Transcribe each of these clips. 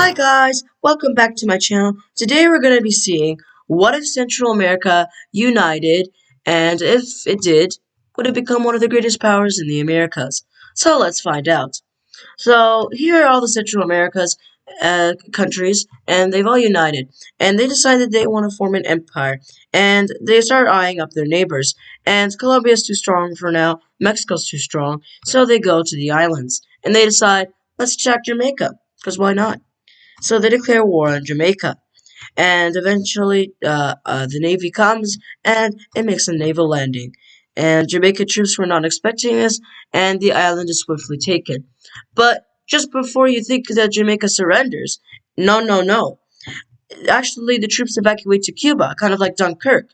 Hi guys, welcome back to my channel. Today we're going to be seeing what if Central America united, and if it did, would it become one of the greatest powers in the Americas? So let's find out. So here are all the Central America's countries, and they've all united, and they decided they want to form an empire, and they start eyeing up their neighbors. And Colombia's too strong for now, Mexico's too strong, so they go to the islands, and they decide, let's attack Jamaica, because why not? So they declare war on Jamaica, and eventually the Navy comes and it makes a naval landing. And Jamaican troops were not expecting this, and the island is swiftly taken. But just before you think that Jamaica surrenders, no, no, no. Actually, the troops evacuate to Cuba, kind of like Dunkirk.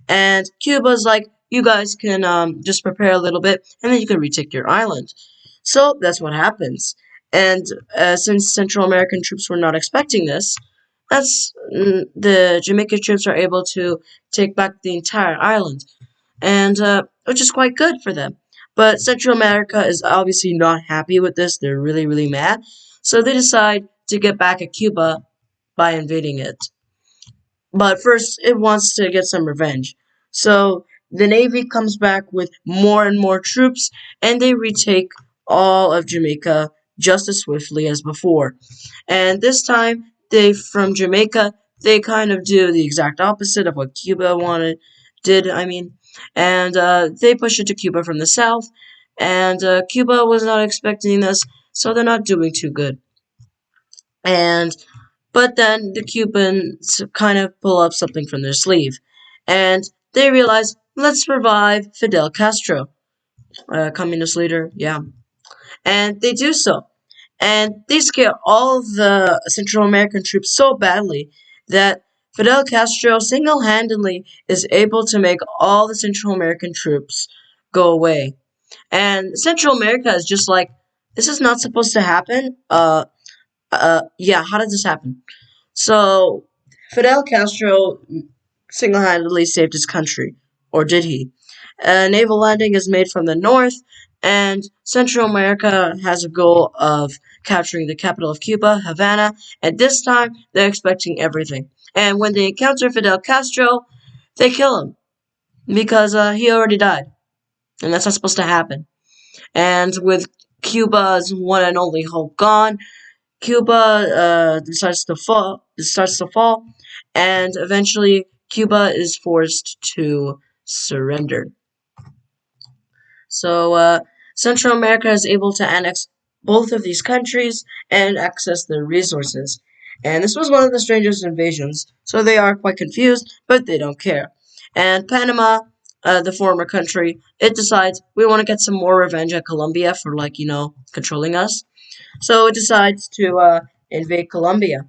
And Cuba's like, you guys can just prepare a little bit, and then you can retake your island. So that's what happens. And since Central American troops were not expecting this, the Jamaican troops are able to take back the entire island, and which is quite good for them. But Central America is obviously not happy with this. They're really, really mad. So they decide to get back at Cuba by invading it. But first, it wants to get some revenge. So the Navy comes back with more and more troops, and they retake all of Jamaica just as swiftly as before. And this time, from Jamaica, they kind of do the exact opposite of what Cuba did, I mean. And they push it to Cuba from the south, and Cuba was not expecting this, so they're not doing too good. And but then the Cubans kind of pull up something from their sleeve, and they realize, let's revive Fidel Castro, communist leader, yeah. And they do so. And they scare all of the Central American troops so badly that Fidel Castro single-handedly is able to make all the Central American troops go away. And Central America is just like, this is not supposed to happen. Yeah, how did this happen? So, Fidel Castro single-handedly saved his country, or did he? A naval landing is made from the north, and Central America has a goal of capturing the capital of Cuba, Havana, and this time they're expecting everything. And when they encounter Fidel Castro, they kill him because he already died, and that's not supposed to happen. And with Cuba's one and only hope gone, Cuba starts to fall, and eventually Cuba is forced to surrender. So Central America is able to annex both of these countries and access their resources. And this was one of the strangest invasions, so they are quite confused, but they don't care. And Panama, the former country, it decides we want to get some more revenge at Colombia for, like, controlling us. So it decides to invade Colombia.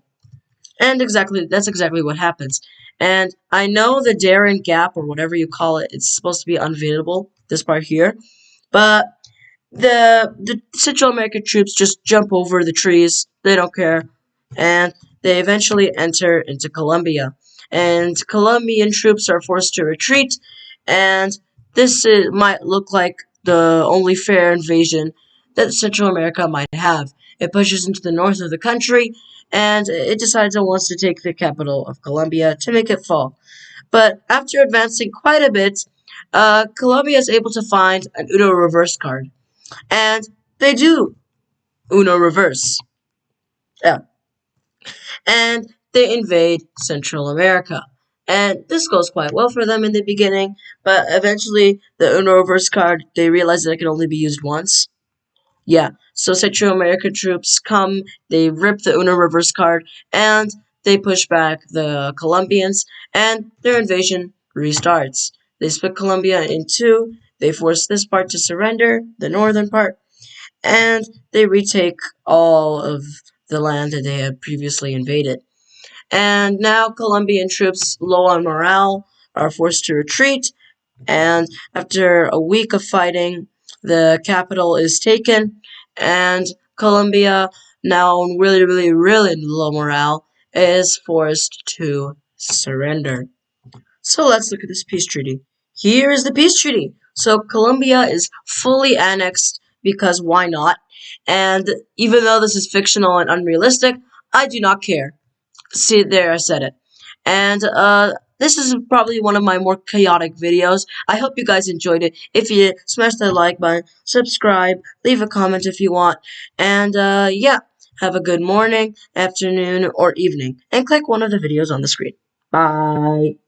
And that's exactly what happens. And I know the Darien Gap, or whatever you call it, it's supposed to be unavailable, this part here. But the Central American troops just jump over the trees. They don't care. And they eventually enter into Colombia. And Colombian troops are forced to retreat. And might look like the only fair invasion that Central America might have. It pushes into the north of the country, and it decides it wants to take the capital of Colombia to make it fall. But after advancing quite a bit, Colombia is able to find an Uno reverse card. And they do Uno reverse. Yeah. And they invade Central America. And this goes quite well for them in the beginning, but eventually the Uno reverse card, they realize that it can only be used once. Yeah, so Central American troops come, they rip the Uno reverse card, and they push back the Colombians, and their invasion restarts. They split Colombia in two, they force this part to surrender, the northern part, and they retake all of the land that they had previously invaded. And now Colombian troops, low on morale, are forced to retreat, and after a week of fighting, the capital is taken, and Colombia, now really, really, really low morale, is forced to surrender. So let's look at this peace treaty. Here is the peace treaty. So Colombia is fully annexed because why not? And even though this is fictional and unrealistic, I do not care. See, there, I said it. And this is probably one of my more chaotic videos. I hope you guys enjoyed it. If you smash that like button, subscribe, leave a comment if you want, and yeah, have a good morning, afternoon, or evening, and click one of the videos on the screen. Bye.